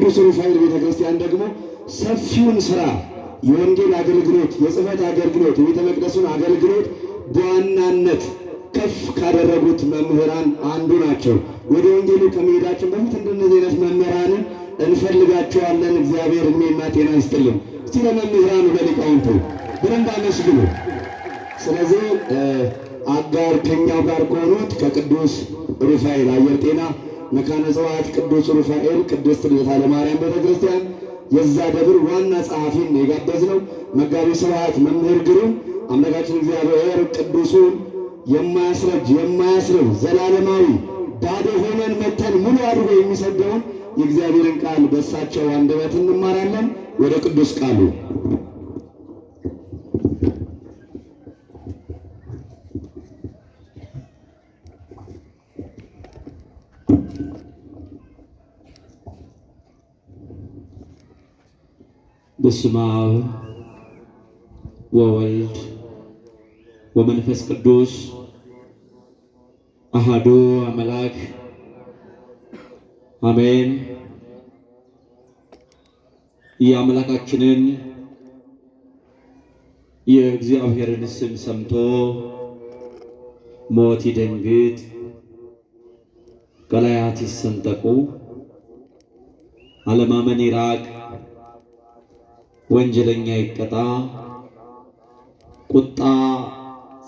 ቅዱስ ሩፋኤል ቤተክርስቲያን ደግሞ ሰፊውን ስራ የወንጌል አገልግሎት፣ የጽሕፈት አገልግሎት፣ የቤተ መቅደሱን አገልግሎት በዋናነት ከፍ ካደረጉት መምህራን አንዱ ናቸው። ወደ ወንጌሉ ከመሄዳችን በፊት እንደነዚህ አይነት መምህራንን እንፈልጋቸዋለን። እግዚአብሔር እድሜና ጤና ይስጥልን። እስቲ ለመምህራኑ ለሊቃውንቱ በደንብ አመስግኑ። ስለዚህ አጋር ከኛው ጋር ከሆኑት ከቅዱስ ሩፋኤል አየር ጤና መካነ ጽዋዕት ቅዱስ ሩፋኤል ቅድስት ልደታ ለማርያም ቤተክርስቲያን የዛ ደብር ዋና ጸሐፊን የጋበዝነው መጋቢ ስብሐት መምህር ግሩም አምላካችን እግዚአብሔር ቅዱሱን የማያስረጅ የማያስርብ ዘላለማዊ ባዶ ሆነን መተን ሙሉ አድርጎ የሚሰደውን የእግዚአብሔርን ቃል በእሳቸው አንደበት እንማራለን። ወደ ቅዱስ ቃሉ በስመ አብ ወወልድ ወመንፈስ ቅዱስ አሐዱ አምላክ አሜን። የአምላካችንን የእግዚአብሔርን ስም ሰምቶ ሞት ይደንግጥ፣ ቀላያት ይሰንጠቁ፣ አለማመን ይራቅ፣ ወንጀለኛ ይቀጣ፣ ቁጣ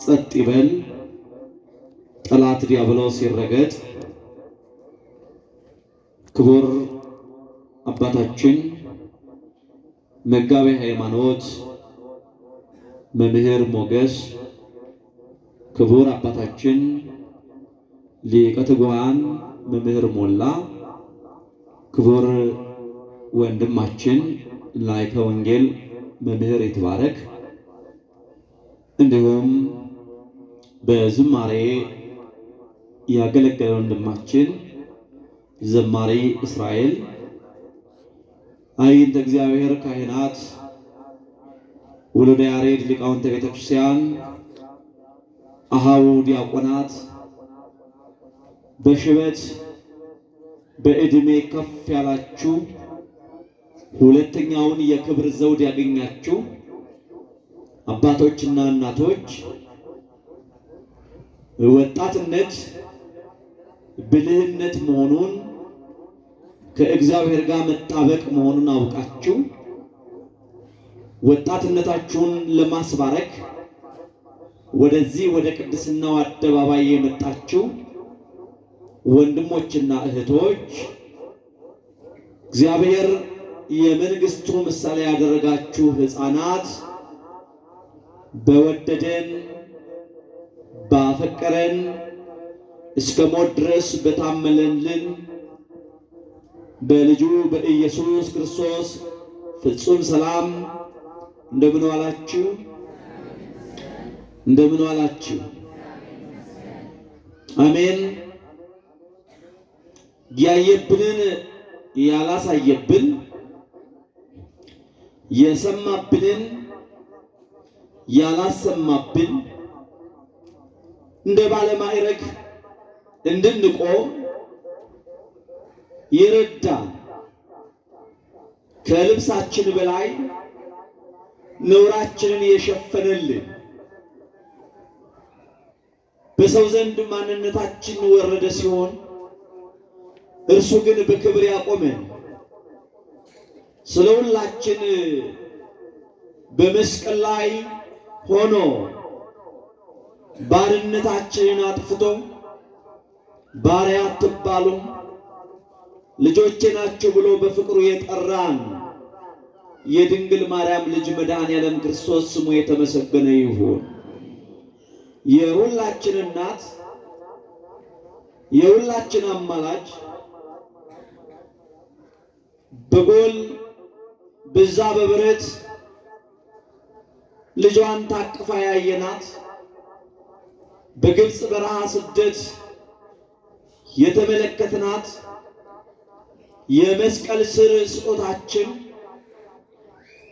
ጸጥ ይበል፣ ጠላት ዲያብሎስ ይረገጥ። ክቡር አባታችን መጋቤ ሃይማኖት መምህር ሞገስ፣ ክቡር አባታችን ሊቀ ትጉሃን መምህር ሞላ፣ ክቡር ወንድማችን ላይከ ወንጌል መምህር ይትባረክ፣ እንዲሁም በዝማሬ ያገለገለ ወንድማችን ዘማሪ እስራኤል፣ አይንተ እግዚአብሔር ካህናት፣ ወለደ ያሬድ ሊቃውንተ ቤተክርስቲያን፣ አሃው ዲያቆናት፣ በሽበት በዕድሜ ከፍ ያላችሁ ሁለተኛውን የክብር ዘውድ ያገኛችሁ አባቶችና እናቶች፣ ወጣትነት ብልህነት መሆኑን ከእግዚአብሔር ጋር መጣበቅ መሆኑን አውቃችሁ ወጣትነታችሁን ለማስባረክ ወደዚህ ወደ ቅድስናው አደባባይ የመጣችሁ ወንድሞችና እህቶች እግዚአብሔር የመንግስቱ ምሳሌ ያደረጋችሁ ሕፃናት በወደደን ባፈቀረን እስከ ሞት ድረስ በታመነልን በልጁ በኢየሱስ ክርስቶስ ፍጹም ሰላም እንደምን ዋላችሁ? እንደምን ዋላችሁ? አሜን። ያየብንን ያላሳየብን የሰማብንን ያላሰማብን እንደ ባለማዕረግ እንድንቆም ይረዳን። ከልብሳችን በላይ ነውራችንን የሸፈነልን በሰው ዘንድ ማንነታችን ወረደ ሲሆን እርሱ ግን በክብር ያቆመን ስለሁላችን በመስቀል ላይ ሆኖ ባርነታችንን አጥፍቶ ባሪያ አትባሉም ልጆቼ ናችሁ ብሎ በፍቅሩ የጠራን የድንግል ማርያም ልጅ መድኃኔዓለም ክርስቶስ ስሙ የተመሰገነ ይሁን። የሁላችን እናት የሁላችን አማላጅ በጎል በዛ በብረት ልጇን ታቅፋ ያየናት በግብጽ በረሃ ስደት የተመለከትናት የመስቀል ስር ስጦታችን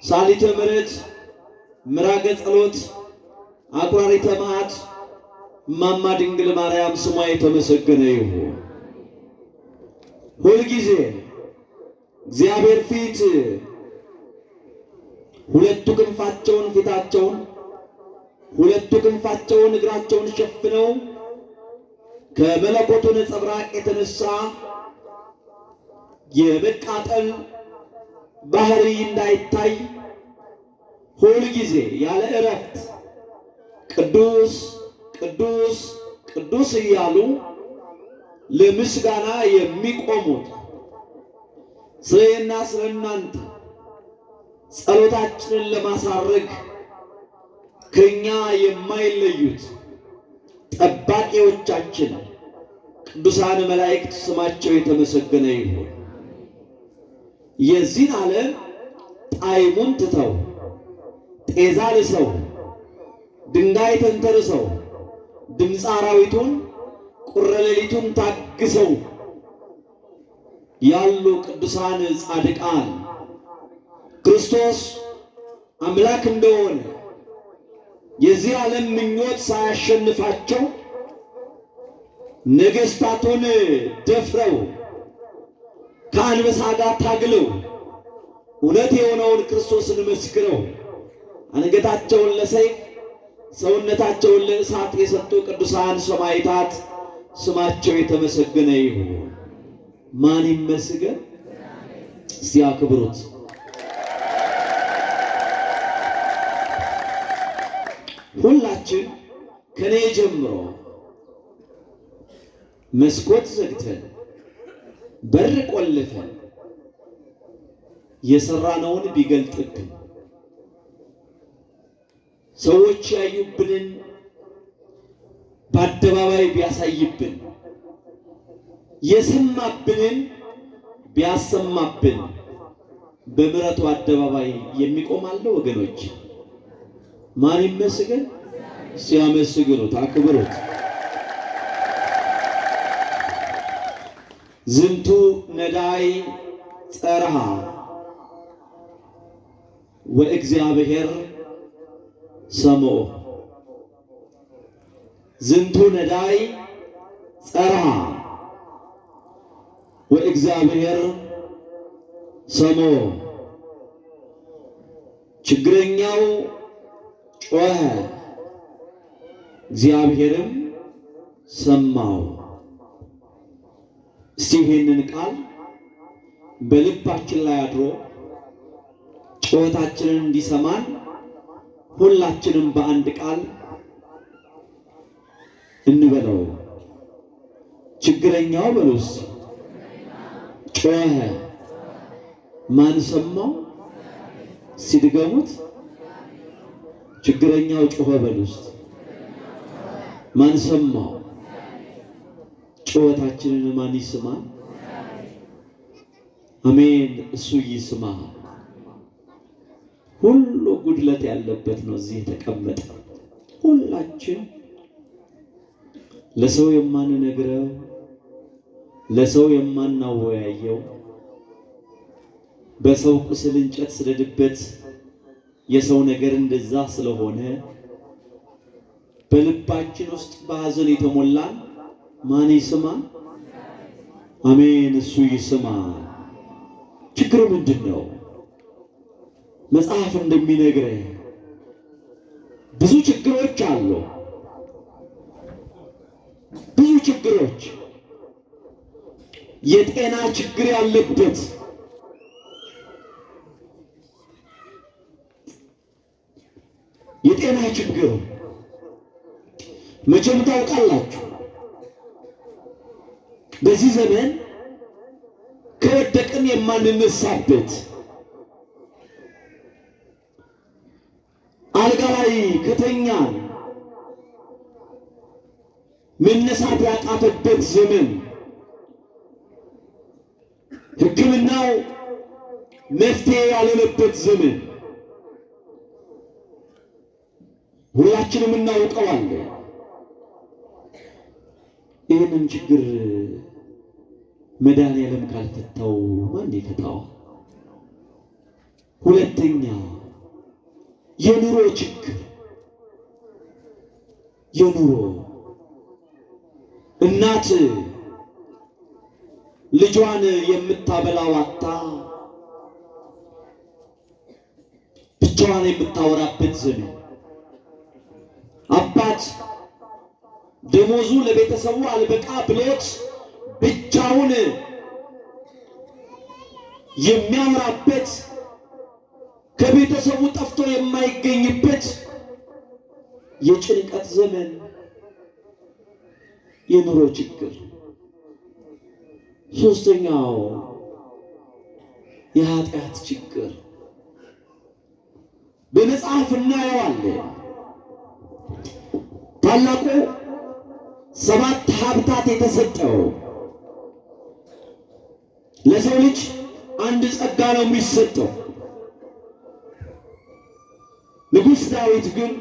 ሳሊተ ምሕረት ምራገ ጸሎት አቁራሪተ መዓት እማማ ድንግል ማርያም ስሟ የተመሰገነ ይሁን። ሁልጊዜ እግዚአብሔር ፊት ሁለቱ ክንፋቸውን ፊታቸውን ሁለቱ ክንፋቸውን እግራቸውን ሸፍነው ከመለኮቱ ነጸብራቅ የተነሳ የመቃጠል ባህሪ እንዳይታይ ሁል ጊዜ ያለ እረፍት ቅዱስ ቅዱስ ቅዱስ እያሉ ለምስጋና የሚቆሙት ስለና ስለናንተ ጸሎታችንን ለማሳረግ ከኛ የማይለዩት ጠባቂዎቻችን ቅዱሳን መላእክት ስማቸው የተመሰገነ ይሁን። የዚህን ዓለም ጣዕሙን ትተው ጤዛ ልሰው ድንጋይ ተንተርሰው ድምፀ አራዊቱን ቁረ ሌሊቱን ታግሰው ያሉ ቅዱሳን ጻድቃን ክርስቶስ አምላክ እንደሆነ የዚህ ዓለም ምኞት ሳያሸንፋቸው ነገስታቱን ደፍረው ከአንበሳ ጋር ታግለው እውነት የሆነውን ክርስቶስን መስክረው አንገታቸውን ለሰይፍ ሰውነታቸውን ለእሳት የሰጡ ቅዱሳን ሰማዕታት ስማቸው የተመሰገነ ይሁን። ማን ይመስገን? እስቲ አክብሩት። ሁላችን ከኔ ጀምሮ መስኮት ዘግተን በር ቆልፈን የሰራነውን ቢገልጥብን ሰዎች ያዩብንን በአደባባይ ቢያሳይብን የሰማብንን ቢያሰማብን በምሕረቱ አደባባይ የሚቆም አለ ወገኖች? ማን ይመስገን? ሲያመስግኑት አክብሩት። ዝንቱ ነዳይ ጸርሃ ወእግዚአብሔር ሰምዖ። ዝንቱ ነዳይ ጸርሃ ወእግዚአብሔር ሰምዖ። ችግረኛው ጮኸ እግዚአብሔርም ሰማው። እስቲ ይህንን ቃል በልባችን ላይ አድሮ ጩኸታችንን እንዲሰማን ሁላችንም በአንድ ቃል እንበለው። ችግረኛው በሉስ ጮኸ፣ ማን ሰማው? ሲድገሙት ችግረኛው ጮኸ በሉስ ማን ሰማው? ጩኸታችንን ማን ይስማ? አሜን። እሱ ይስማ። ሁሉ ጉድለት ያለበት ነው እዚህ የተቀመጠ። ሁላችን ለሰው የማንነግረው ለሰው የማናወያየው በሰው ቁስል እንጨት ስለድበት የሰው ነገር እንደዛ ስለሆነ በልባችን ውስጥ በሐዘን የተሞላን ማን ይስማ? አሜን። እሱ ይስማ። ችግሩ ምንድን ነው? መጽሐፍ እንደሚነግረን ብዙ ችግሮች አሉ። ብዙ ችግሮች፣ የጤና ችግር ያለበት፣ የጤና ችግር መቼም ታውቃላችሁ፣ በዚህ ዘመን ከወደቅን የማንነሳበት አልጋ ላይ ከተኛን መነሳት ያቃተበት ዘመን፣ ሕክምናው መፍትሄ ያልሆነበት ዘመን ሁላችንም እናውቀዋለን። ይህንን ችግር መድኃኒዓለም ካልፈታው ማን ይፈታው? ሁለተኛ የኑሮ ችግር። የኑሮ እናት ልጇን የምታበላው አጣ ብቻዋን የምታወራበት ዘመን፣ አባት ደሞዙ ለቤተሰቡ አልበቃ ብሎት ብቻውን የሚያወራበት ከቤተሰቡ ጠፍቶ የማይገኝበት የጭንቀት ዘመን፣ የኑሮ ችግር። ሶስተኛው የኃጢአት ችግር በመጽሐፍ እናየዋለን። ታላቁ 7 ሀብታት የተሰጠው ለሰው ልጅ አንድ ጸጋ ነው የሚሰጠው። ንጉሥ ዳዊት ግን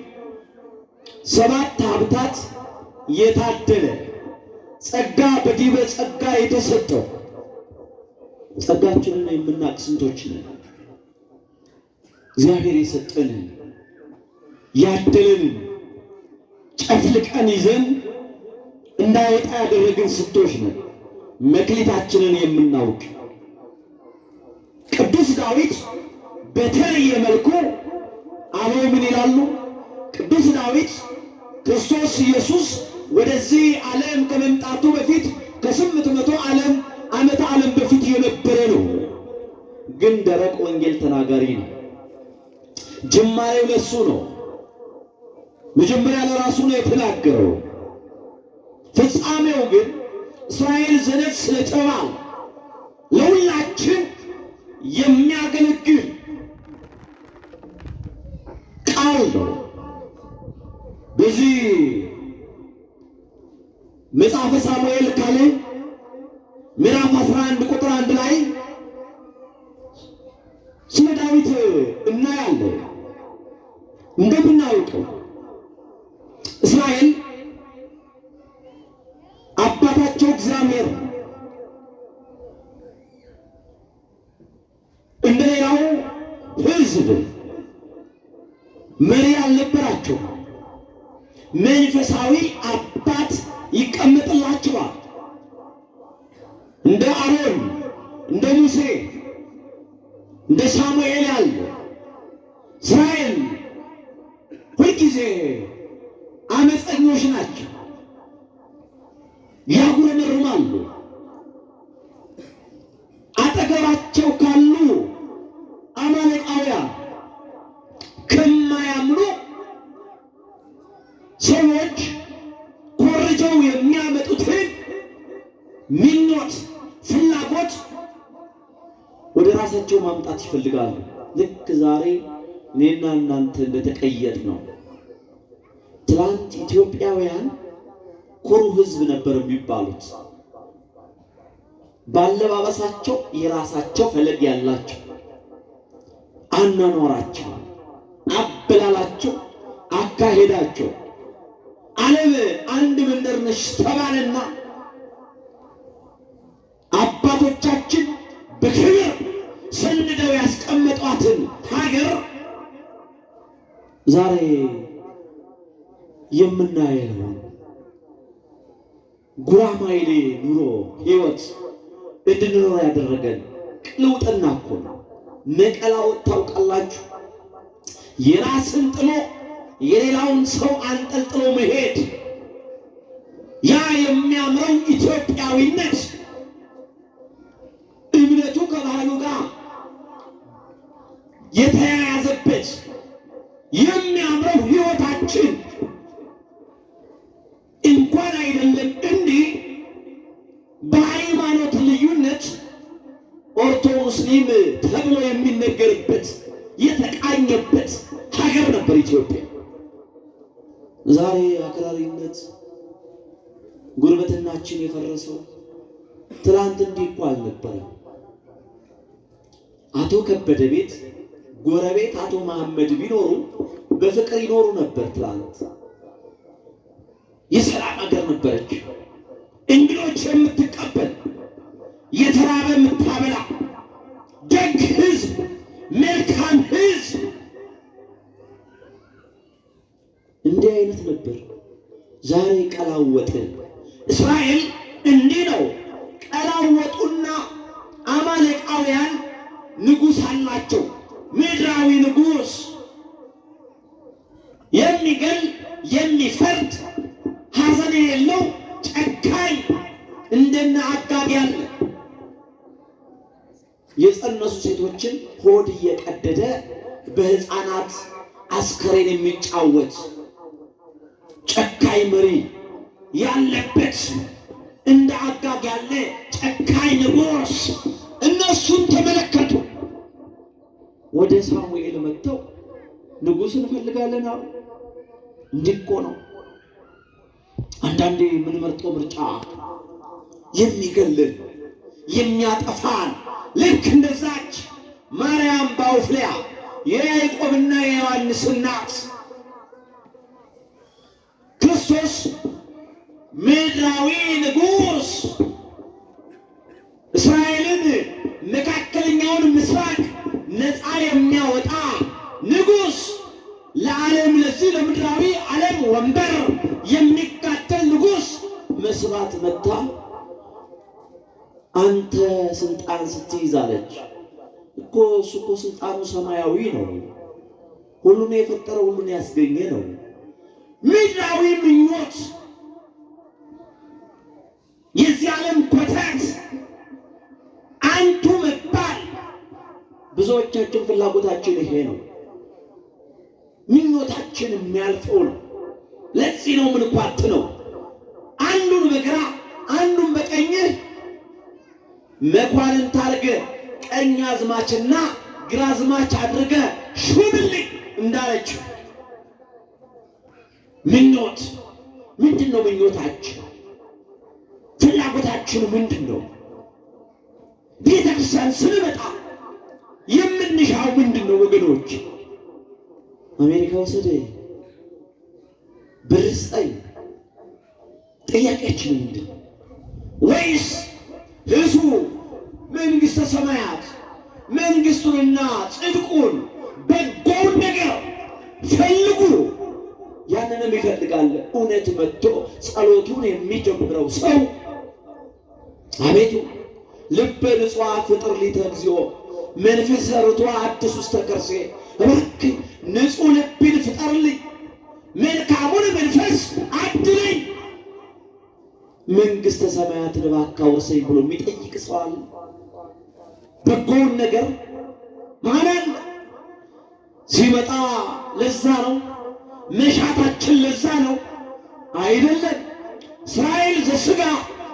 7 ሀብታት የታደለ ጸጋ በዲበ ጸጋ የተሰጠው። ጸጋችንን የምናውቅ ስንቶች ነን? እግዚአብሔር የሰጠንን ያደለንን ጨፍልቀን ይዘን እንዳይወጣ ያደረግን ስንቶች ነን? መክሊታችንን የምናውቅ። ቅዱስ ዳዊት በተለየ መልኩ አበው ምን ይላሉ? ቅዱስ ዳዊት ክርስቶስ ኢየሱስ ወደዚህ ዓለም ከመምጣቱ በፊት ከ800 ዓመተ ዓለም በፊት የነበረ ነው። ግን ደረቅ ወንጌል ተናጋሪ ነው። ጅማሬው ለሱ ነው። መጀመሪያ ለራሱ ነው የተናገረው። ፍጻሜው ግን እስራኤል ዘነት ስለተባለ ለሁላችን የሚያገለግል ቃል ነው። በዚህ መጽሐፈ ሳሙኤል ካለ ምዕራፍ 11 ቁጥር 1 ላይ ስለ ዳዊት እናያለን። እንደምናውቀው እስራኤል አባታቸው እግዚአብሔር እንደሌላው ሕዝብ መሪ አልነበራቸው። መንፈሳዊ አባት ይቀመጥላቸዋል። እንደ አሮን፣ እንደ ሙሴ፣ እንደ ሳሙኤል ያለ። እስራኤል ሁልጊዜ አመፀኞች ናቸው፣ ያጉረመርማሉ። አጠገባቸው ካሉ አማሌቃውያን ከማያምኑ ሰዎች ኮርጀው የሚያመጡትን ምኞት፣ ፍላጎት ወደ ራሳቸው ማምጣት ይፈልጋሉ። ልክ ዛሬ እኔና እናንተ እንደተቀየጥ ነው። ትላንት ኢትዮጵያውያን ኩሩ ሕዝብ ነበር የሚባሉት። ባለባበሳቸው የራሳቸው ፈለግ ያላቸው፣ አኗኗራቸው፣ አበላላቸው፣ አካሄዳቸው ዓለም አንድ መንደር ነች ተባለና አባቶቻችን በክብር ሰንደው ያስቀመጧትን ሀገር ዛሬ የምናየው ጉራማይሌ ኑሮ ህይወት እንድንኖር ያደረገን ቅልውጥና እኮ ነው። መቀላወጥ ታውቃላችሁ? የራስን ጥሎ የሌላውን ሰው አንጠልጥሎ መሄድ። ያ የሚያምረው ኢትዮጵያዊነት እምነቱ ከባህሉ ጋር የተያያዘበት የሚያምረው ህይወታችን እንኳን አይደለም እንዲህ በሃይማኖት ልዩነት ኦርቶ ሙስሊም ተብሎ የሚነገርበት የተቃኘበት ሀገር ነበር ኢትዮጵያ። ዛሬ አክራሪነት ጉርበትናችን የፈረሰው ትላንት እንዲህ እኮ አልነበረም። አቶ ከበደ ቤት ጎረቤት አቶ መሐመድ ቢኖሩ በፍቅር ይኖሩ ነበር። ትላንት የሰላም ሀገር ነበረች። እንግዶች የምትቀበል የተራበ የምታበላ ደግ ህዝብ፣ መልካም ህዝብ እንዲህ አይነት ነበር። ዛሬ ቀላወጠ። እስራኤል እንዲህ ነው። ቀላወጡና አማሌቃውያን ንጉሥ አላቸው። ምድራዊ ንጉሥ የሚገል የሚፈርድ ሐዘን የሌለው ጨካኝ እንደነ አጋግ ያለ የጸነሱ ሴቶችን ሆድ እየቀደደ በሕፃናት አስከሬን የሚጫወት ጨካኝ መሪ ያለበት እንደ አጋግ ያለ ጨካኝ ንጉሥ እነሱን ተመለከቱ። ወደ ሳሙኤል መጥተው ንጉሥ እንፈልጋለን አሉ። እንዲህ እኮ ነው አንዳንዴ የምንመርጠው ምርጫ የሚገልን የሚያጠፋን፣ ልክ እንደዛች ማርያም ባውፍልያ የያዕቆብና የዮሐንስ እናት ክርስቶስ ምድራዊ ንጉሥ እስራኤልን መካከለኛውን ምስራቅ ነፃ የሚያወጣ ንጉሥ ለዓለም ለዚህ ለምድራዊ ዓለም ወንበር የሚጋደል ንጉሥ መስራት መጣ። አንተ ስልጣን ስትይዝ አለች እኮ እሱ እኮ ስልጣኑ ሰማያዊ ነው። ሁሉን የፈጠረ ሁሉን ያስገኘ ነው። ምድራዊ ምኞት የዚህ ዓለም ኮተት አንቱ መባል ብዙዎቻችን ፍላጎታችን ይሄ ነው። ምኞታችን የሚያልፈው ነው። ለዚህ ነው ምንኳት ነው አንዱን በግራ አንዱን በቀኝህ መኳንንት አድርገህ ቀኝ አዝማችና ግራ አዝማች አድርገህ ሹምልኝ እንዳለችው ምኞት ምንድን ነው? ምኞታችን ፍላጎታችን ምንድን ነው? ቤተክርስቲያን ስንመጣ የምንሻው ምንድን ነው ወገኖች? አሜሪካ ወሰደኝ፣ ብር ስጠኝ፣ ጥያቄያችን ምንድን ነው? ወይስ ህዝቡ መንግሥተ ሰማያት መንግሥቱንና ጽድቁን በጎውን ነገር ፈልጉ፣ ያንንም ይፈልጋል። እውነት መጥቶ ጸሎቱን የሚጀምረው ሰው አቤቱ ልበ ንጹሕ ፍጥር ሊተ እግዚኦ መንፈሰ ርቱዕ አድስ ውስተ ከርሴ፣ እባክህ ንጹሕ ልብን ፍጠርልኝ፣ መልካሙን መንፈስ አድለኝ፣ መንግሥተ ሰማያትን እባክህ አውርሰኝ ብሎ የሚጠይቅ ሰው አለ? በጎውን ነገር ማን አለ? ሲመጣ ለዛ ነው መሻታችን፣ ለዛ ነው አይደለም? እስራኤል ዘሥጋ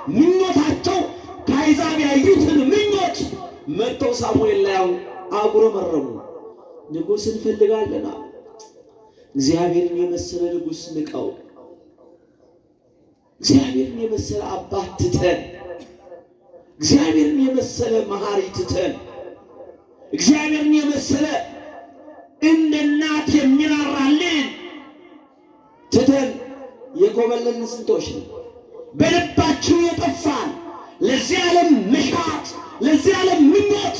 ምኞታቸው ከአሕዛብ ያዩትን ምኞት መጥተው ሳሙኤል ላይ አጉረመረሙ። ንጉሥ እንፈልጋለን። እግዚአብሔርን የመሰለ ንጉሥ ንቀው፣ እግዚአብሔርን የመሰለ አባት ትተን፣ እግዚአብሔርን የመሰለ መሐሪ ትተን፣ እግዚአብሔርን የመሰለ እንደ እናት የሚራራልን ትተን የኮበለልን ስንቶች ነው? በልባችን የጠፋን ለዚህ ዓለም መሻት ለዚህ ዓለም ምኞት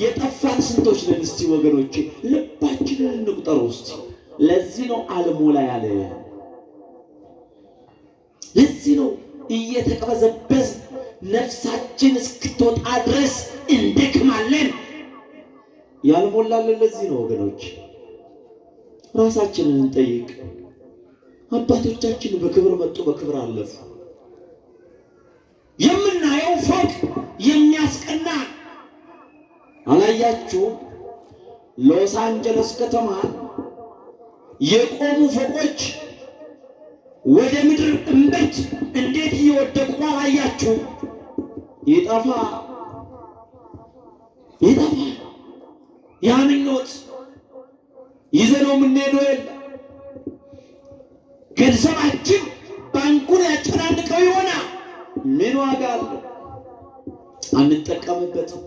የጠፋን ስንቶች ነን? እስቲ ወገኖቼ ልባችንን እንቁጠረው እስቲ። ለዚህ ነው አልሞላ ያለ። ለዚህ ነው እየተቀበዘበዝ ነፍሳችን እስክትወጣ ድረስ እንደክማለን። ያልሞላልን ለዚህ ነው ወገኖች። ራሳችንን እንጠይቅ። አባቶቻችን በክብር መጡ፣ በክብር አለፉ። የምናየው ፎቅ የሚያስቀና አላያችሁም? ሎስ አንጀለስ ከተማ የቆሙ ፎቆች ወደ ምድር እምበት እንዴት እየወደቁ አላያችሁም? ይጠፋ ያ ምኞት ይዘነው የምንሄደው የለ። ገንዘባችን ባንኩን ያጨናንቀው ይሆናል። ምን ዋጋ አለው? አንጠቀምበትም።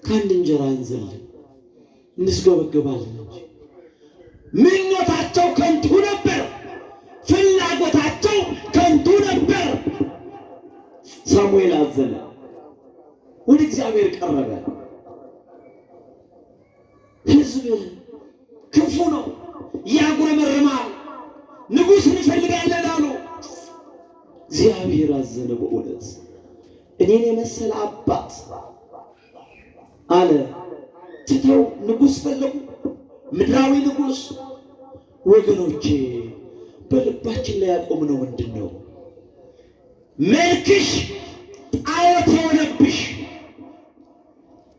ከአንድ እንጀራ እንዘልን እንስገበገባለን እንጂ ምኞታቸው ከንቱ ነበር፣ ፍላጎታቸው ከንቱ ነበር። ሳሙኤል አዘነ፣ ወደ እግዚአብሔር ቀረበ። ሕዝብ ክፉ ነው፣ ያጉረመርማል፣ ንጉሥ እንፈልጋለን አሉ። እግዚአብሔር አዘነ። በእውነት እኔን የመሰለ አባት አለ ትተው ንጉሥ ፈለጉ፣ ምድራዊ ንጉሥ። ወገኖቼ በልባችን ላይ ያቆምነው ምንድን ነው? መልክሽ ጣዖት የሆነብሽ፣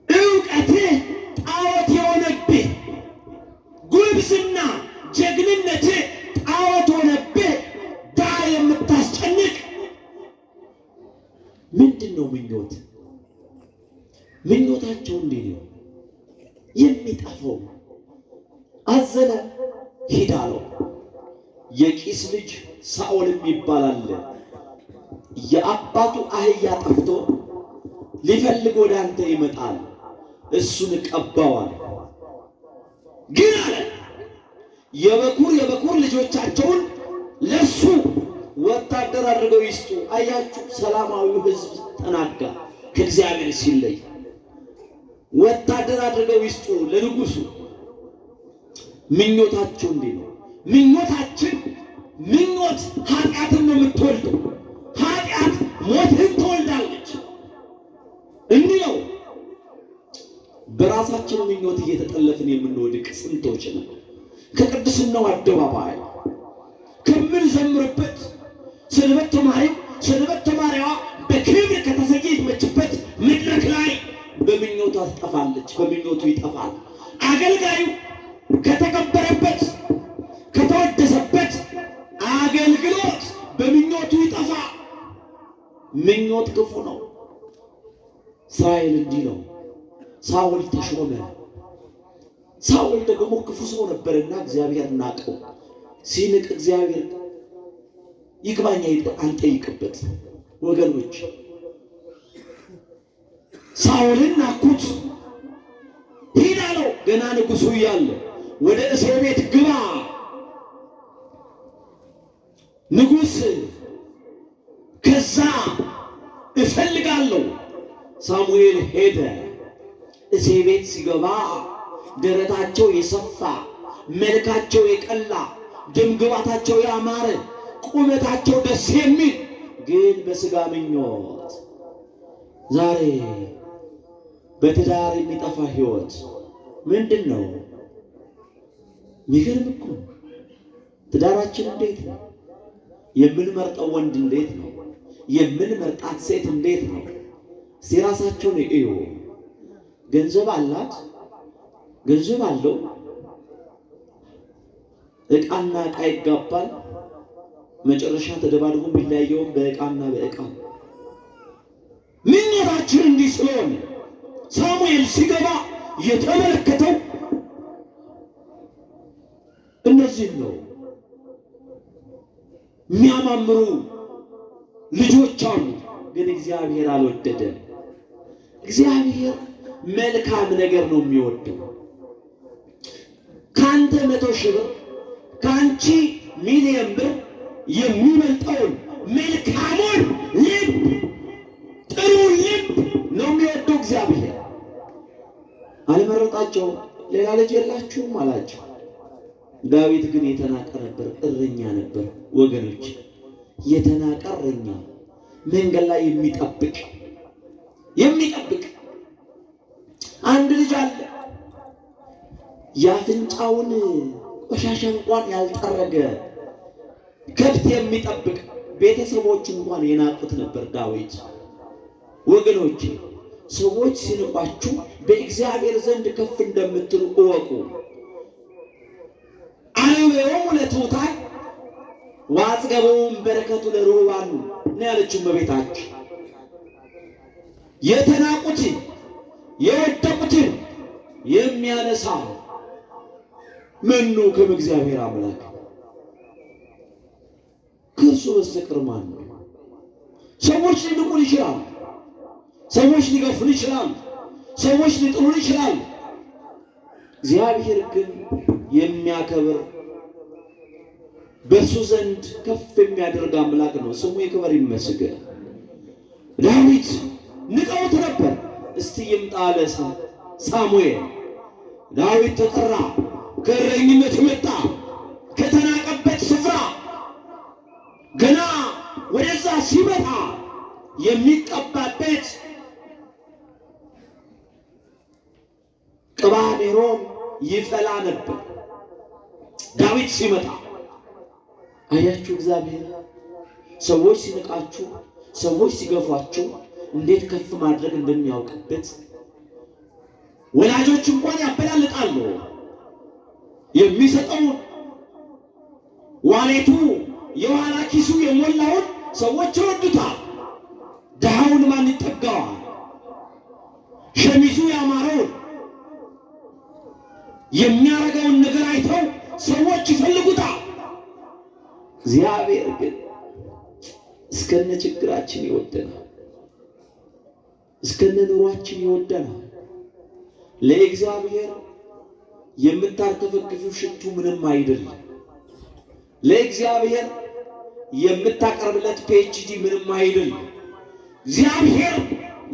ዕውቀትህ ጣዖት የሆነብህ፣ ጉብዝና ጀግንነትህ ጣዖት ሆነብህ፣ ድሃ የምታስጨንቅ ምንድን ነው ምኞት? ምኞታቸው እንዴት ነው የሚጠፋው? አዘነ ሂድ አለው። የቂስ ልጅ ሳኦል ይባላል። የአባቱ አህያ ጠፍቶ ሊፈልግ ወደ አንተ ይመጣል፣ እሱን ቀባዋል። ግን አለ የበኩር ልጆቻቸውን ለሱ ወታደር አድርገው ይስጡ። አያችሁ፣ ሰላማዊው ሕዝብ ተናጋ። ከእግዚአብሔር ሲለይ ወታደር አድርገው ይስጡ ለንጉሱ። ምኞታቸው እንዴት ነው? ምኞታችን ምኞት ኃጢአትን ነው የምትወልደው። ኃጢአት ሞትን ትወልዳለች። እንዲህ ነው። በራሳችን ምኞት እየተጠለፍን የምንወድቅ ስንቶች ነን። ከቅድስናው አደባባይ ከምንዘምርበት ሰንበት ተማሪዋ በክብር ከተሰየመችበት መድረክ ላይ በምኞቷ ትጠፋለች፣ በምኞቱ ይጠፋል። አገልጋዩ ከተከበረበት ከተወደሰበት አገልግሎት በምኞቱ ይጠፋ። ምኞት ክፉ ነው። እስራኤል እንዲህ ነው። ሳኦል ተሾመ። ሳኦል ደግሞ ክፉ ሰው ነበርና እግዚአብሔር ናቀው። ሲንቅ እግዚአብሔር ይግባኝ አንጠይቅበት። ወገኖች ሳኦልን ናኩት። ሂድ አለው ገና ንጉሡ እያለ ወደ እስር ቤት ግባ። ንጉሥ ከዛ እፈልጋለሁ። ሳሙኤል ሄደ። እስር ቤት ሲገባ ደረታቸው የሰፋ መልካቸው የቀላ ደምግባታቸው ያማረ ቁመታቸው ደስ የሚል ግን በስጋ ምኞት ዛሬ በትዳር የሚጠፋ ህይወት ምንድን ነው? የሚገርም እኮ ትዳራችን እንዴት ነው? የምንመርጠው ወንድ እንዴት ነው? የምንመርጣት ሴት እንዴት ነው? እስቲ ራሳቸውን እዩ። ገንዘብ አላት፣ ገንዘብ አለው፣ ዕቃና ዕቃ ይጋባል። መጨረሻ ተደባድቦ የሚለያየውም በዕቃና በዕቃ። ምኞታችን እንዲህ ስለሆነ ሳሙኤል ሲገባ የተመለከተው እነዚህን ነው። የሚያማምሩ ልጆች አሉ፣ ግን እግዚአብሔር አልወደደም። እግዚአብሔር መልካም ነገር ነው የሚወደው። ካንተ 100,000 ብር ካንቺ ሚሊዮን ብር የሚበልጠውን መልካሙን ልብ፣ ጥሩ ልብ ነው የሚወደው እግዚአብሔር። አልመረጣቸው። ሌላ ልጅ የላችሁም አላቸው። ዳዊት ግን የተናቀ ነበር፣ እረኛ ነበር። ወገኖች የተናቀ እረኛ መንገድ ላይ የሚጠብቅ አንድ ልጅ አለ። የአፍንጫውን ቆሻሻ እንኳን ያልጠረገ ከብት የሚጠብቅ ቤተሰቦች እንኳን የናቁት ነበር ዳዊት። ወገኖች ሰዎች ሲንቋችሁ በእግዚአብሔር ዘንድ ከፍ እንደምትሉ እወቁ። አልቤውም ለትሑታን ወአጽገቦም በረከቱ ለርሑባን ነው ያለችው እመቤታችን። የተናቁትን የወደቁትን የሚያነሳ መኑ ከእግዚአብሔር አምላክ ከእሱ በስተቀር ማን ነው? ሰዎች ሊንቁን ይችላሉ። ሰዎች ሊገፉን ይችላሉ። ሰዎች ሊጥሉን ይችላሉ። እግዚአብሔር ግን የሚያከብር በእሱ ዘንድ ከፍ የሚያደርግ አምላክ ነው። ስሙ ይክበር ይመስገን። ዳዊት ንቀውት ነበር። እስቲ ይምጣ አለ ሳሙኤል። ዳዊት ተጠራ። ከእረኝነት መጣ። ከተናቀበት ስፍራ ገና ወደዛ ሲመጣ የሚቀባበት ቅባ ሜሮን ይፈላ ነበር። ዳዊት ሲመጣ አያችሁ። እግዚአብሔር ሰዎች ሲንቃችሁ፣ ሰዎች ሲገፏችሁ እንዴት ከፍ ማድረግ እንደሚያውቅበት ወላጆች እንኳን ያበላልጣሉ። የሚሰጠውን ዋሌቱ የኋላ ኪሱ የሞላውን ሰዎች ይወዱታል። ድሃውን ማን ይጠጋዋል? ሸሚዙ ያማረውን የሚያረጋውን ነገር አይተው ሰዎች ይፈልጉታል። እግዚአብሔር ግን እስከነ ችግራችን ይወደናል፣ እስከነ ኑሯችን ይወደናል። ለእግዚአብሔር የምታርከፈክፊው ሽቱ ምንም አይደለም። ለእግዚአብሔር የምታቀርብለት ፒኤችዲ ምንም አይደለም። እግዚአብሔር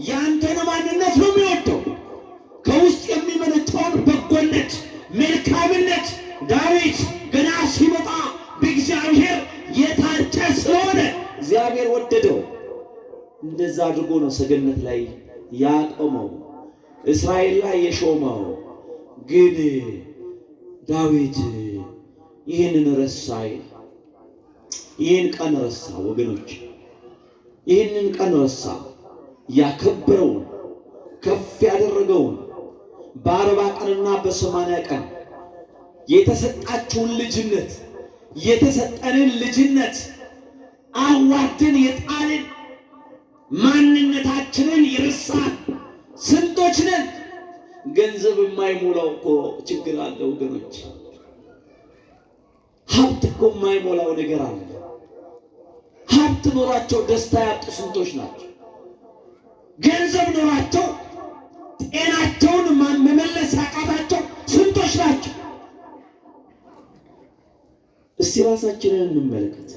ያንተን ማንነት ነው የሚወደው፣ ከውስጥ የሚመነጨውን በጎነት፣ መልካምነት። ዳዊት ገና ሲመጣ በእግዚአብሔር የታጨ ስለሆነ እግዚአብሔር ወደደው። እንደዛ አድርጎ ነው ሰገነት ላይ ያቆመው፣ እስራኤል ላይ የሾመው። ግን ዳዊት ይህንን ረሳ። ይህን ቀን ረሳ ወገኖች፣ ይህንን ቀን ረሳ። ያከበረውን ከፍ ያደረገውን በ40 ቀንና በ80 ቀን የተሰጣችውን ልጅነት የተሰጠንን ልጅነት አዋርደን የጣልን ማንነታችንን ይረሳን ስንቶች ነን? ገንዘብ የማይሞላው እኮ ችግር አለ ወገኖች። ሀብት እኮ የማይሞላው ነገር አለ። ሀብት ኖራቸው ደስታ ያጡ ስንቶች ናቸው? ገንዘብ ኖራቸው ጤናቸውን መመለስ ያቃታቸው ስንቶች ናቸው? እስቲ ራሳችንን እንመልከት።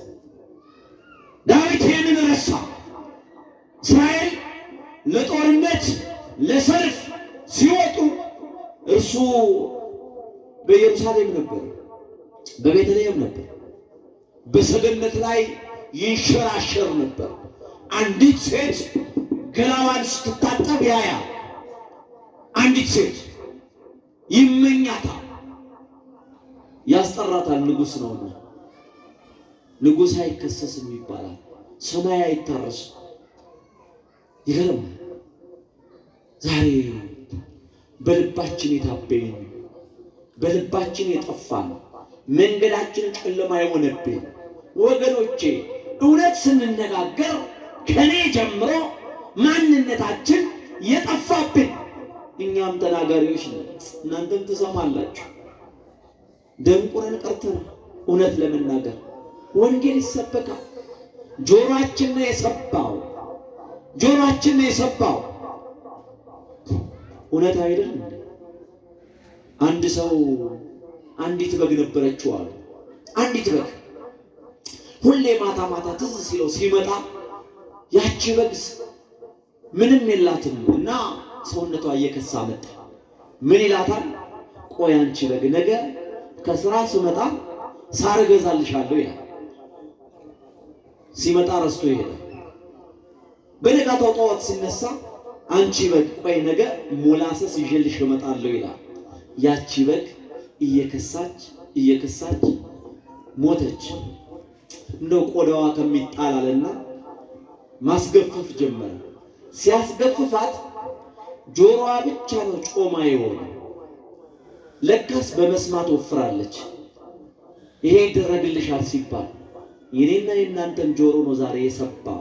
ዳዊት ይህንን ረሳ። እስራኤል ለጦርነት ለሰልፍ ሲወጡ እርሱ በኢየሩሳሌም ነበር፣ በቤተልሔም ነበር። በሰገነት ላይ ይንሸራሸር ነበር። አንዲት ሴት ገላዋን ስትታጠብ ያያል። አንዲት ሴት ይመኛታል፣ ያስጠራታል። ንጉሥ ነውና ንጉሥ አይከሰስም ይባላል። ሰማይ አይታረስም። ይገርማል። ዛሬ በልባችን የታበይን፣ በልባችን የጠፋን፣ መንገዳችን ጨለማ የሆነብን ወገኖቼ፣ እውነት ስንነጋገር ከኔ ጀምሮ ማንነታችን የጠፋብን እኛም ተናጋሪዎች ነን። እናንተም ትሰማላችሁ። ደንቁረን ቀርተን እውነት ለመናገር ወንጌል ይሰበካል። ጆሮአችን ነው የሰባው፣ ጆሮአችን ነው የሰባው። እውነት አይደል? አንድ ሰው አንዲት በግ ነበረችው አሉ። አንዲት በግ ሁሌ ማታ ማታ ትዝ ሲለው ሲመጣ ያቺ በግ ምንም የላትም እና ሰውነቷ እየከሳ መጣ። ምን ይላታል? ቆይ አንቺ በግ ነገ ከስራ ስመጣ ሳር እገዛልሻለሁ ይላል። ሲመጣ ረስቶ ይሄዳል። በነጋታው ጠዋት ሲነሳ አንቺ በግ ቆይ ነገ ሞላሰስ ይዤልሽ እመጣለሁ ይላል። ያቺ በግ እየከሳች እየከሳች ሞተች። እንደው ቆዳዋ ከሚጣላልና ማስገፈፍ ጀመረ። ሲያስገፍፋት ጆሮዋ ብቻ ነው ጮማ የሆነ። ለካስ በመስማት ወፍራለች። ይሄ ይደረግልሻል ሲባል የኔና የእናንተም ጆሮ ነው ዛሬ የሰባው።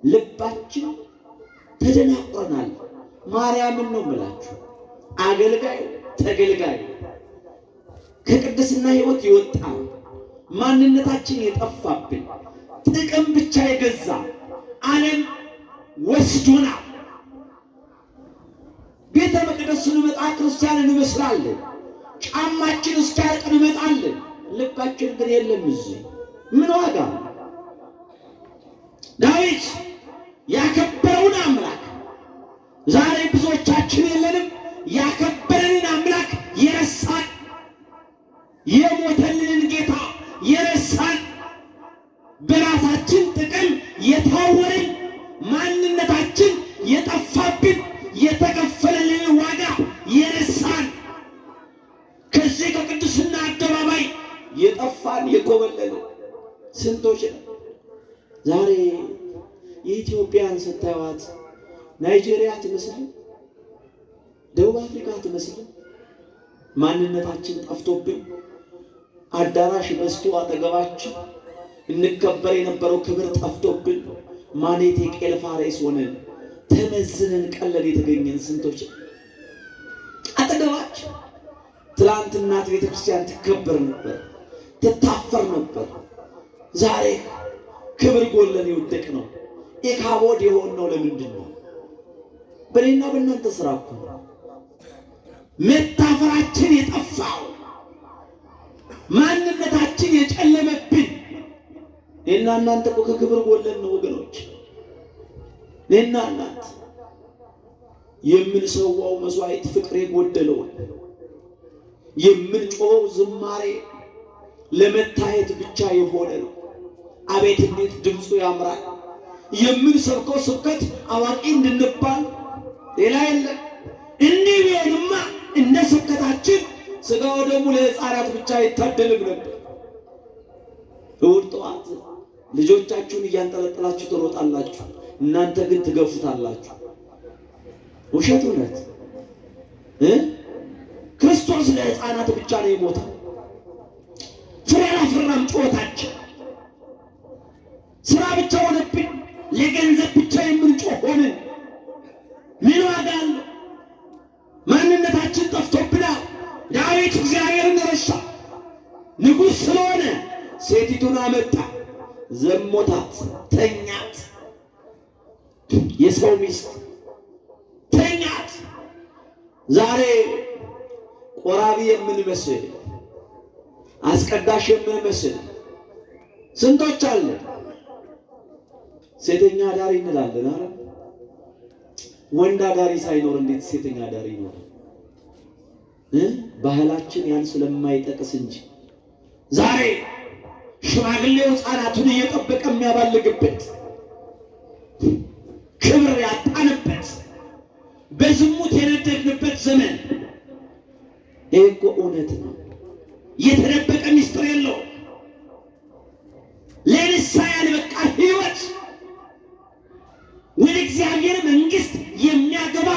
ልባችን ተደናቁረናል። ማርያምን ነው የምላችሁ። አገልጋይ ተገልጋይ ከቅድስና ሕይወት የወጣ ማንነታችን የጠፋብን ጥቅም ብቻ የገዛ ዓለም ወስዶናል። ቤተ መቅደስ ስንመጣ ክርስቲያን እንመስላለን። ጫማችን እስኪያልቅ እንመጣለን። ልባችን ግን የለም። እዚህ ምን ዋጋ? ዳዊት ያከበረውን አምላክ ዛሬ ብዙዎቻችን የለንም። ያከበረንን አምላክ የረሳን፣ የሞተልንን ጌታ የረሳን፣ በራሳችን ጥቅም የታወርን፣ ማንነታችን የጠፋብን፣ የተከፈለልን ዋጋ የረሳን፣ ከዚህ ከቅድስና አደባባይ የጠፋን የኮበለለ ስንቶች ነው። ዛሬ የኢትዮጵያን ስታዩት ናይጄሪያ ትመስል፣ ደቡብ አፍሪካ ትመስል። ማንነታችን ጠፍቶብን አዳራሽ በስቶ አጠገባችን እንከበር የነበረው ክብር ጠፍቶብን ማኔቴ ቄልፋሬስ ሆነን ተመዝነን ቀለል የተገኘን ስንቶች አጠገባችን። ትላንት እናት ቤተክርስቲያን ትከበር ነበር፣ ትታፈር ነበር። ዛሬ ክብር ጎለን የወደቅ ነው። ኢካቦድ የሆን ነው። ለምንድን ነው? በእኔና በእናንተ ስራ እኮ መታፈራችን የጠፋው፣ ማንነታችን የጨለመብን። እኔና እናንተ እኮ ከክብር ጎለን ነው ወገኖች። እኔና እናንተ የምንሰዋው መስዋዕት ፍቅር የጎደለው፣ የምንጮኸው ዝማሬ ለመታየት ብቻ የሆነ ነው። አቤት እንዴት ድምፁ ያምራል! የምንሰብከው ስብከት አዋቂ እንድንባል ሌላ የለም። እንዲህ ቢሆንማ እንደ ስብከታችን ሥጋው ደግሞ ለሕፃናት ብቻ አይታደልም ነበር። እሑድ ጠዋት ልጆቻችሁን እያንጠለጠላችሁ ትሮጣላችሁ፣ እናንተ ግን ትገፉታላችሁ። ውሸት እውነት? ክርስቶስ ለሕፃናት ብቻ ነው የሞተው። ፍሬ አላፈራም ጩኸታችን። ስራ ብቻ ሆነብን። ለገንዘብ ብቻ የምንጮህ ሆንን። ምን ዋጋ አለው? ማንነታችን ጠፍቶብናል። ዳዊት እግዚአብሔርን ረሳ። ንጉሥ ስለሆነ ሴቲቱን አመጣ፣ ዘሞታት፣ ተኛት። የሰው ሚስት ተኛት። ዛሬ ቆራቢ የምንመስል አስቀዳሽ የምንመስል ስንቶች አለ። ሴተኛ አዳሪ እንላለን። አረ ወንድ አዳሪ ሳይኖር እንዴት ሴተኛ አዳሪ ይኖራል? ባህላችን ያን ስለማይጠቅስ እንጂ ዛሬ ሽማግሌው ሕፃናቱን እየጠበቀ የሚያባልግበት፣ ክብር ያጣንበት፣ በዝሙት የነደድንበት ዘመን። ይህ እኮ እውነት ነው። የተደበቀ ሚስጥር የለው። ለንስሐ ያልበቃ ሕይወት፣ ወደ እግዚአብሔር መንግሥት የሚያገባ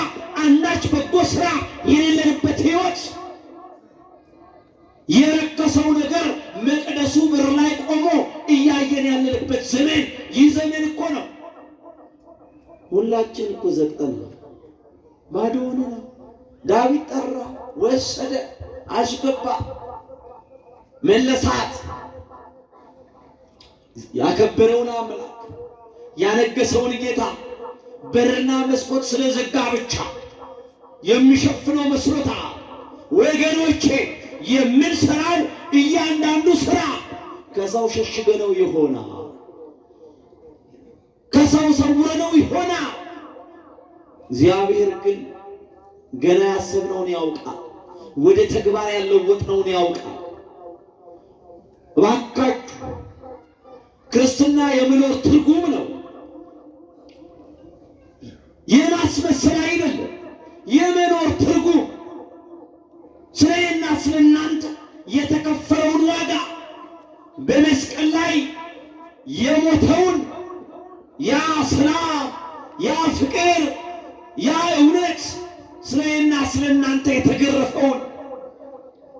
አንዳች በጎ ሥራ የሌለንበት ሕይወት፣ የረከሰው ነገር መቅደሱ በር ላይ ቆሞ እያየን ያለንበት ዘመን። ይህ ዘመን እኮ ነው። ሁላችን እኮ ዘግጠን ነው፣ ባዶ ሆነ ነው። ዳዊት ጠራ፣ ወሰደ፣ አስገባ፣ መለሳት። ያከበረውን አምላክ ያነገሰውን ጌታ በርና መስኮት ስለዘጋ ብቻ የሚሸፍነው መስሎታል። ወገኖቼ የምንሰራው እያንዳንዱ ስራ ከሰው ሸሽገነው ይሆናል፣ ከሰው ሰውረነው ይሆናል። እግዚአብሔር ግን ገና ያሰብነውን ያውቃል፣ ወደ ተግባር ያለወጥነውን ያውቃል። እባካችሁ ክርስትና የመኖር ትርጉም ነው፣ የማስመሰል አይደለም። የመኖር ትርጉም ስለኔና ስለናንተ የተከፈለውን ዋጋ፣ በመስቀል ላይ የሞተውን ያ ሰላም፣ ያ ፍቅር፣ ያ እውነት፣ ስለኔና ስለናንተ የተገረፈውን፣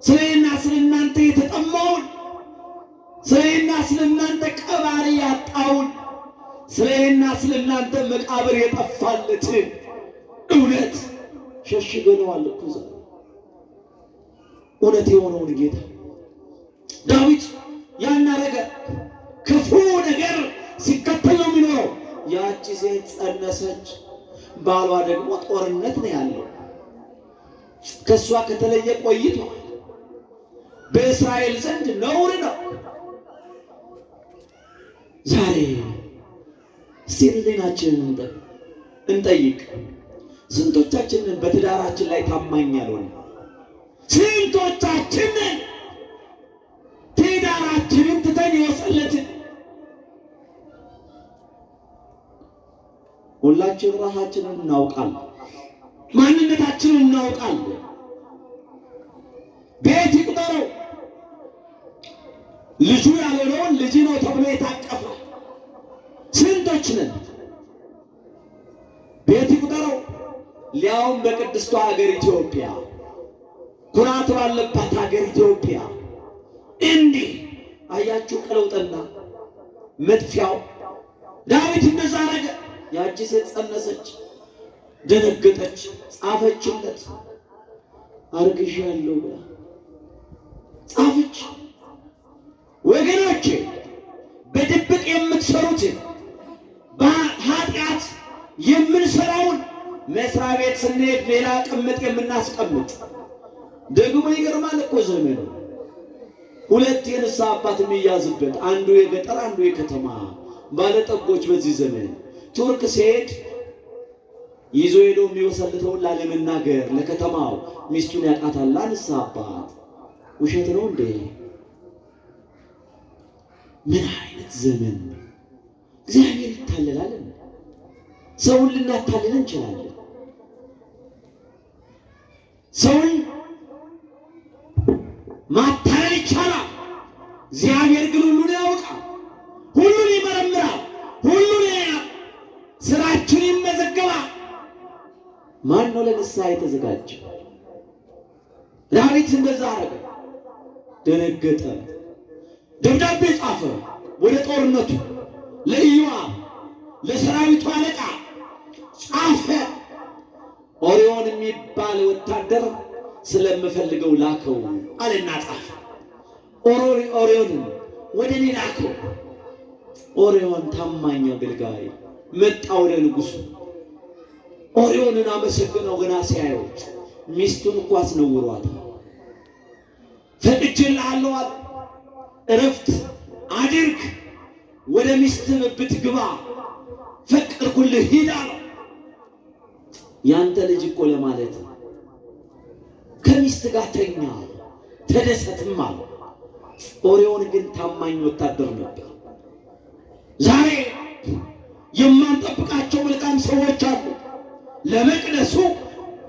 ስለኔና ስለናንተ የተጠማውን፣ ስለኔና ስለናንተ ቀባሪ ያጣውን፣ ስለኔና ስለናንተ መቃብር የጠፋለትን እውነት ሸሽገነዋል እኮ ዛሬ። እውነት የሆነውን ጌታ ዳዊት ያናረገ ክፉ ነገር ሲከተል ነው የሚኖረው። ያቺ ሴት ጸነሰች፣ ባሏ ደግሞ ጦርነት ነው ያለው። ከሷ ከተለየ ቆይቷል። በእስራኤል ዘንድ ነውር ነው። ዛሬ እስቲ ሕሊናችንን እንጠይቅ። ስንቶቻችንን በትዳራችን ላይ ታማኝ ያልሆነ? ስንቶቻችንን ትዳራችንን ትተን የወሰለትን? ሁላችን ራሳችንን እናውቃለን፣ ማንነታችንን እናውቃለን። ቤት ይቁጠረው፣ ልጁ ያልሆነውን ልጅ ነው ተብሎ የታቀፈ ስንቶች ነን? ቤት ይቁጠረው። ሊያውም በቅድስቷ ሀገር ኢትዮጵያ፣ ኩራት ባለባት ሀገር ኢትዮጵያ እንዲህ አያችሁ ቀለውጠና መጥፊያው። ዳዊት እንደዛ አረገ። ያቺ ሴት ጸነሰች፣ ደነገጠች፣ ጻፈችለት። አርግዣለሁ ብላ ጻፈች። ወገኖቼ በድብቅ የምትሰሩትን በኃጢአት የምንሰራውን መስሪያ ቤት ስንሄድ ሌላ ቅምጥ የምናስቀምጥ ደግሞ ይገርማል እኮ ዘመኑ። ሁለት የንስሐ አባት የሚያዝበት፣ አንዱ የገጠር አንዱ የከተማ ባለጠጎች። በዚህ ዘመን ቱርክ ሲሄድ ይዞ ሄዶ የሚወሰልተውን ላለመናገር ለከተማው ሚስቱን ያቃታላ ንስሐ አባት። ውሸት ነው እንዴ? ምን አይነት ዘመን! እግዚአብሔር ይታለላል። ሰውን ልናታልል እንችላለን። ሰውን ማታለል ይቻላል። እግዚአብሔር ግን ሁሉን ያውቃል፣ ሁሉን ይመረምራል፣ ሁሉን ያያል፣ ስራችን ይመዘገባል። ማን ነው ለንስሐ የተዘጋጀ? ዳዊት እንደዛ አረገ። ደነገጠ። ደብዳቤ ጻፈ ወደ ጦርነቱ ለኢዮአብ ለሰራዊቱ አለቃ ጻፈ። ኦሪዮን የሚባል ወታደር ስለምፈልገው ላከው አለና ጻፈ። ኦሪዮን ወደ እኔ ላከው። ኦሪዮን ታማኝ አገልጋይ መጣ ወደ ንጉሡ። ኦሪዮንን አመሰግነው። ገና ሲያየው ሚስቱን እኮ አስነውሯታል። ፈቅጄልሃለሁ አለ። እረፍት አድርግ፣ ወደ ሚስትህ ብብት ግባ፣ ፈቀድኩልህ ሂድ አለው። ያንተ ልጅ እኮ ለማለት ከሚስት ጋር ተኛ ተደሰትም አለው። ኦሪዮን ግን ታማኝ ወታደር ነበር። ዛሬ የማንጠብቃቸው መልካም ሰዎች አሉ። ለመቅደሱ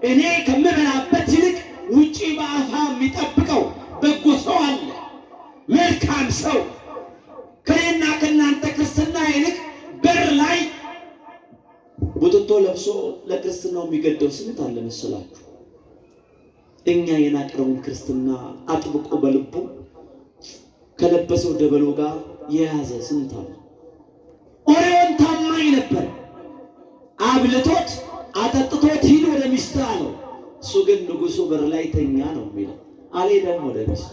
እኔ ከምበላበት ይልቅ ውጪ በአፋ የሚጠብቀው በጎ ሰው አለ፣ መልካም ሰው። ከእኔና ከእናንተ ክርስትና ይልቅ በር ላይ ቡትቶ ለብሶ ለክርስትናው የሚገደው ስንት አለ መሰላችሁ? እኛ የናቅረውን ክርስትና አጥብቆ በልቡ ከለበሰው ደበሎ ጋር የያዘ ስንት አለ። ኦሪዮን ታማኝ ነበር። አብልቶት አጠጥቶት ሂድ ወደ ሚስት አለው። እሱ ግን ንጉሡ በር ላይ ተኛ ነው የሚለው። አልሄደም ወደ ሚስቱ።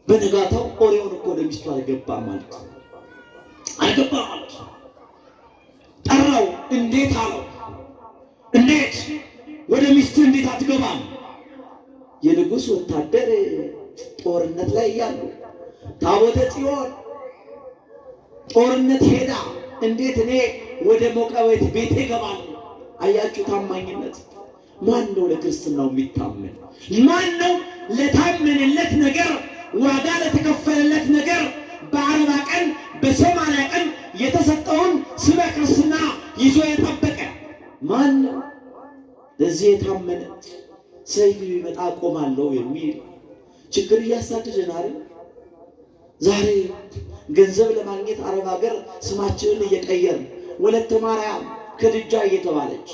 በነጋታው ኦሪዮን እኮ ወደ ሚስቱ አልገባም ማለት አልገባም ማለት ጠራው። እንዴት አለው። እንዴት ወደ ሚስት እንዴት አትገባም? የንጉሥ ወታደር ጦርነት ላይ ያሉ ታቦተ ጽዮን ጦርነት ሄዳ እንዴት እኔ ወደ ሞቀ ቤቴ እገባለሁ? አያችሁ ታማኝነት። ማን ነው ለክርስትናው የሚታመን? ማን ነው ለታመነለት ነገር ዋጋ ለተከፈለለት ነገር በ40 ቀን በ80 ቀን የተሰጠውን ስመ ክርስትና ይዞ የጠበቀ ማን ነው? ለዚህ የታመነ ሰይፍ ቢመጣ ቆማለሁ የሚል ችግር እያሳደደን አይደል? ዛሬ ገንዘብ ለማግኘት አረብ ሀገር ስማችንን እየቀየርን ወለተ ማርያም ከድጃ እየተባለች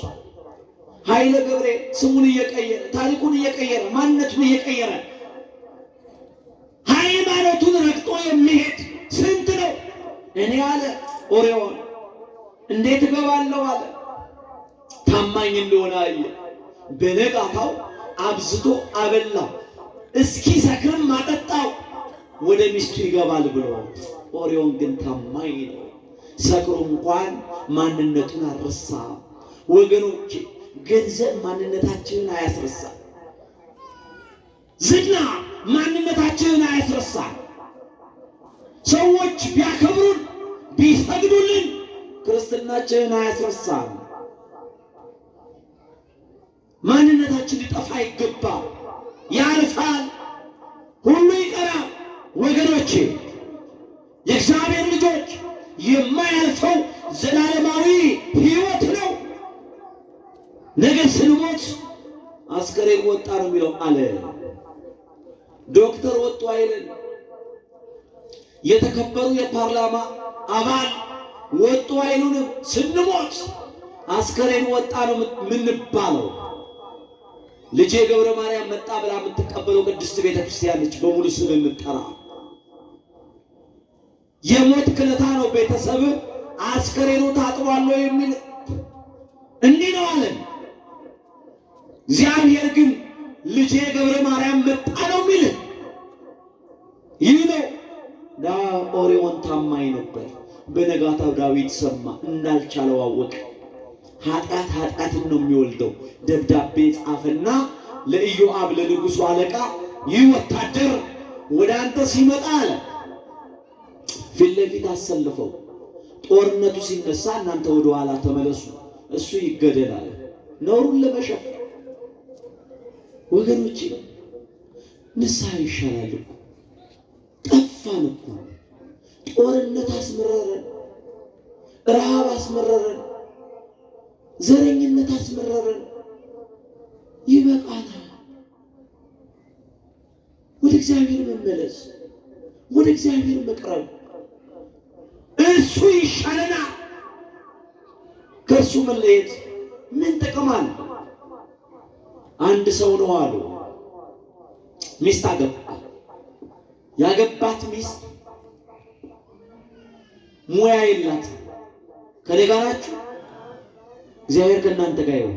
ኃይለ ገብሬ ስሙን እየቀየረ ታሪኩን እየቀየረ ማንነቱን እየቀየረ ሃይማኖቱን ረግጦ የሚሄድ ስንት ነው? እኔ አለ ኦሪዮን እንዴት እገባለሁ አለ። ታማኝ እንደሆነ አየ። በነጋታው አብዝቶ አበላው፣ እስኪ ሰክርም አጠጣው። ወደ ሚስቱ ይገባል ብሎ ኦሪዮን ግን ታማኝ ነው። ሰክሮ እንኳን ማንነቱን አልረሳ። ወገኖች ገንዘብ ማንነታችንን አያስረሳ። ዝና ማንነታችንን አያስረሳ። ሰዎች ቢያከብሩን ቢሰግዱልን ክርስትናችንን አያስረሳ። ማንነታችን ሊጠፋ አይገባም። ያልፋል፣ ሁሉ ይቀራል። ወገኖቼ የእግዚአብሔር ልጆች የማያልፈው ዘላለማዊ ሕይወት ነው። ነገ ስንሞት አስከሬን ወጣ ነው የሚለው አለ። ዶክተር ወጡ አይለን፣ የተከበሩ የፓርላማ አባል ወጡ አይሉንም። ስንሞት አስከሬን ወጣ ነው የምንባለው። ልጄ ገብረ ማርያም መጣ ብላ የምትቀበለው ቅድስት ቤተክርስቲያን ነች። በሙሉ ስም የምትጠራ የሞት ክለታ ነው። ቤተሰብ አስከሬኑ ታጥቧል የሚል እንዲህ ነው አለን። እግዚአብሔር ግን ልጄ ገብረ ማርያም መጣ ነው የሚል ይህ ነው። ኦሪዮን ታማኝ ነበር። በነጋታው ዳዊት ሰማ፣ እንዳልቻለው አወቀ። ኃጢአት ኃጢአትን ነው የሚወልደው። ደብዳቤ ጻፈና ለኢዮአብ ለንጉሡ አለቃ ይህ ወታደር ወደ አንተ ሲመጣ አለ ፊት ለፊት አሰልፈው፣ ጦርነቱ ሲነሳ እናንተ ወደ ኋላ ተመለሱ፣ እሱ ይገደላል። ነውሩን ለመሸፈን ወገኖቼ ንስሐ ይሻላል እኮ። ጠፋን እኮ። ጦርነት አስመረረን፣ ረሃብ አስመረረን፣ ዘረኝነት አስመረረን። ይበቃናል። ወደ እግዚአብሔር መመለስ፣ ወደ እግዚአብሔር መቅረብ እሱ ይሻለናል። ከእሱ መለየት ምን ጥቅም አለ? አንድ ሰው ነው አሉ ሚስት አገባ። ያገባት ሚስት ሙያ የላት። ከኔ ጋር ናችሁ? እግዚአብሔር ከእናንተ ጋር ይሁን።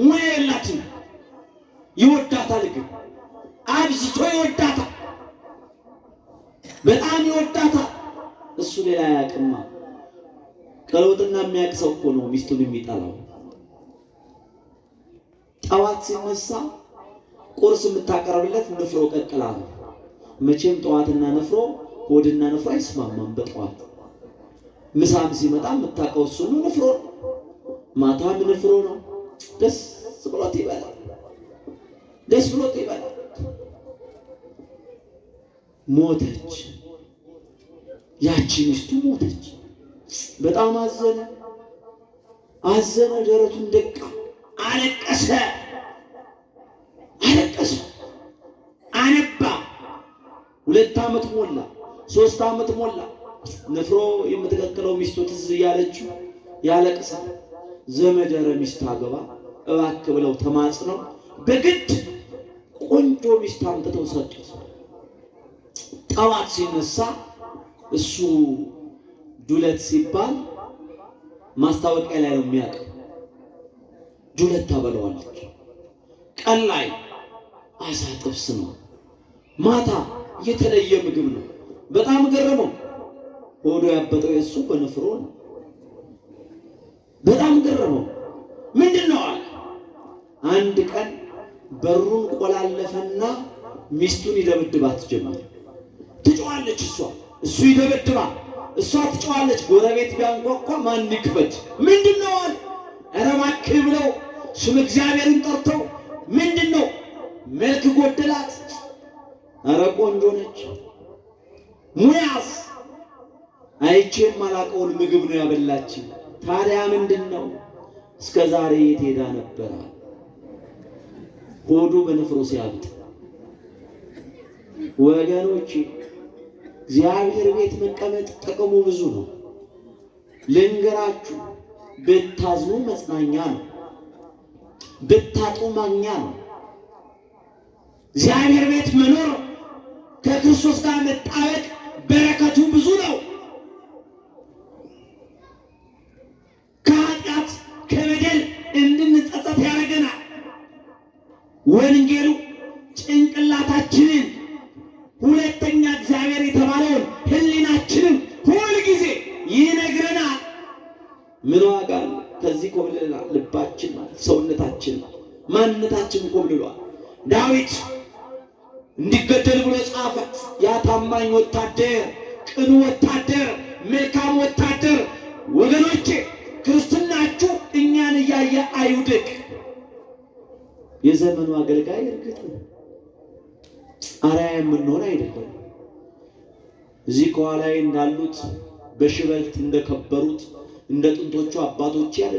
ሙያ የላትም። ይወዳታል፣ ግን አብዝቶ ይወዳታል፣ በጣም ይወዳታል። እሱ ሌላ ያቅማ። ቀለውጥና የሚያውቅ ሰው እኮ ነው ሚስቱን የሚጠላው። ጠዋት ሲነሳ ቁርስ የምታቀርብለት ንፍሮ ቀቅላ ነው። መቼም ጠዋትና ንፍሮ ሆድና ንፍሮ አይስማማም። በጠዋት ምሳም ሲመጣ የምታውቀው እሱ ነው፣ ንፍሮ ነው። ማታም ንፍሮ ነው። ደስ ብሎት ይበላል፣ ደስ ብሎት ይበላል። ሞተች። ያቺ ሚስቱ ሞተች። በጣም አዘነ፣ አዘነ፣ ደረቱን ደቃ፣ አለቀሰ፣ አለቀሰ፣ አነባ። 2 ዓመት ሞላ፣ 3 ዓመት ሞላ። ንፍሮ የምትቀቅለው ሚስቱ ትዝ እያለችው ያለቅሳል። ዘመደረ ሚስት አገባ እባክህ ብለው ተማጽነው በግድ ቆንጆ ሚስት አምጥተው ሰጡት። ጠዋት ሲነሳ እሱ ዱለት ሲባል ማስታወቂያ ላይ ነው የሚያውቀው። ዱለት ታበለዋለች። ቀን ላይ አሳ ጥብስ ነው፣ ማታ የተለየ ምግብ ነው። በጣም ገረመው። ሆዶ ያበጠው የሱ በንፍሮ ነው። በጣም ገረመው። ምንድነው አለ። አንድ ቀን በሩን ቆላለፈና ሚስቱን ይደበድባት ጀመረ። ትጮኻለች እሷ፣ እሱ ይደበድባል። እሷ ትጮኻለች። ጎረቤት ቢያንኳኳ ማን ይክፈት? ምንድነው አለ። ኧረ እባክህ ብለው ስም እግዚአብሔርን ጠርተው ምንድነው? መልክ ጎደላት? ኧረ ቆንጆ ነች። ሙያስ አይቼም ማላቀውን ምግብ ነው ያበላችኝ። ታዲያ ምንድነው? እስከ ዛሬ የት ሄዳ ነበር? ሆዱ በንፍሮ ሲያብጥ። ወገኖች እግዚአብሔር ቤት መቀመጥ ጥቅሙ ብዙ ነው። ልንገራችሁ፣ ብታዝኑ መጽናኛ ነው፣ ብታጡ ማግኛ ነው። እግዚአብሔር ቤት መኖር ከክርስቶስ ጋር መጣበቅ በረከቱ ብዙ ነው። ከኃጢአት ከበደል እንድንጸጸት ያደርገናል። ወንጌሉ ጭንቅላታችንን፣ ሁለተኛ እግዚአብሔር የተባለውን ሕሊናችንን ሁል ጊዜ ይነግረናል። ምን ዋጋ አለ? ከዚህ ኮብልለናል። ልባችን፣ ሰውነታችን፣ ማንነታችን ኮብልሏል። ዳዊት እንዲገደል ብሎ ጻፈ። ያ ታማኝ ወታደር፣ ቅኑ ወታደር፣ መልካም ወታደር። ወገኖቼ ክርስትናችሁ እኛን እያየ አይውደቅ። የዘመኑ አገልጋይ እርግጥ ነው አርአያ የምንሆን አይደለም። እዚህ ከኋላዬ እንዳሉት በሽበት እንደከበሩት እንደ ጥንቶቹ አባቶች ያለ